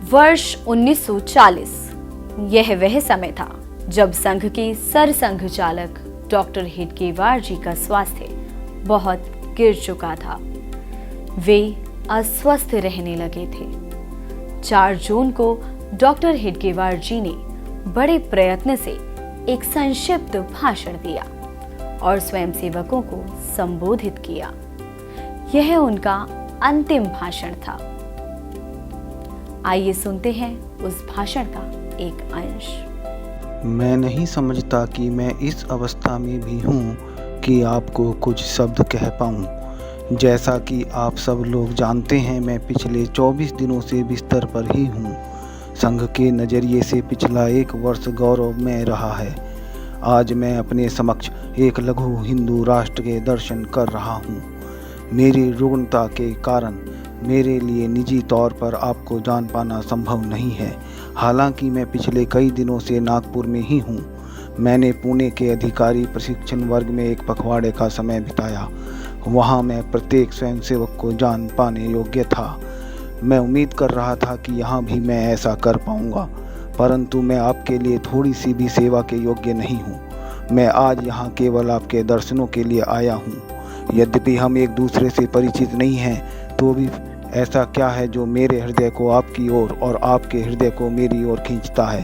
वर्ष 1940 यह वह समय था जब संघ के सरसंघ चालक डॉक्टर हेडगेवार जी का स्वास्थ्य बहुत गिर चुका था। वे अस्वस्थ रहने लगे थे। 4 जून को डॉक्टर हेडगेवार जी ने बड़े प्रयत्न से एक संक्षिप्त भाषण दिया और स्वयंसेवकों को संबोधित किया। यह उनका अंतिम भाषण था। आइए सुनते हैं उस भाषण का एक अंश। मैं नहीं समझता कि मैं इस अवस्था में भी हूँ कि आपको कुछ शब्द कह पाऊँ। जैसा कि आप सब लोग जानते हैं, मैं पिछले 24 दिनों से बिस्तर पर ही हूँ। संघ के नज़रिए से पिछला 1 वर्ष गौरवमय रहा है। आज मैं अपने समक्ष एक लघु हिंदू राष्ट्र के दर्शन कर रहा हूँ। मेरी रुग्णता के कारण मेरे लिए निजी तौर पर आपको जान पाना संभव नहीं है। हालांकि मैं पिछले कई दिनों से नागपुर में ही हूँ। मैंने पुणे के अधिकारी प्रशिक्षण वर्ग में एक पखवाड़े का समय बिताया। वहाँ मैं प्रत्येक स्वयंसेवक को जान पाने योग्य था। मैं उम्मीद कर रहा था कि यहाँ भी मैं ऐसा कर पाऊँगा, परंतु मैं आपके लिए थोड़ी सी भी सेवा के योग्य नहीं हूँ। मैं आज यहाँ केवल आपके दर्शनों के लिए आया हूँ। यद्यपि हम एक दूसरे से परिचित नहीं हैं, तो भी ऐसा क्या है जो मेरे हृदय को आपकी ओर और आपके हृदय को मेरी ओर खींचता है?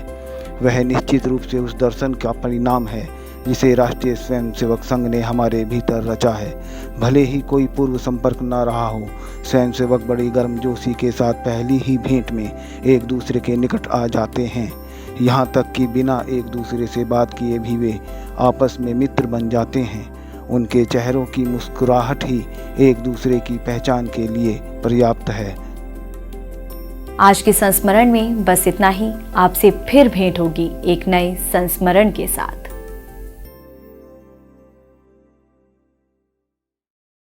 वह निश्चित रूप से उस दर्शन का परिणाम है जिसे राष्ट्रीय स्वयंसेवक संघ ने हमारे भीतर रचा है। भले ही कोई पूर्व संपर्क न रहा हो, स्वयंसेवक बड़ी गर्मजोशी के साथ पहली ही भेंट में एक दूसरे के निकट आ जाते हैं। यहाँ तक कि बिना एक दूसरे से बात किए भी वे आपस में मित्र बन जाते हैं। उनके चेहरों की मुस्कुराहट ही एक दूसरे की पहचान के लिए पर्याप्त है। आज के संस्मरण में बस इतना ही। आपसे फिर भेंट होगी एक नए संस्मरण के साथ।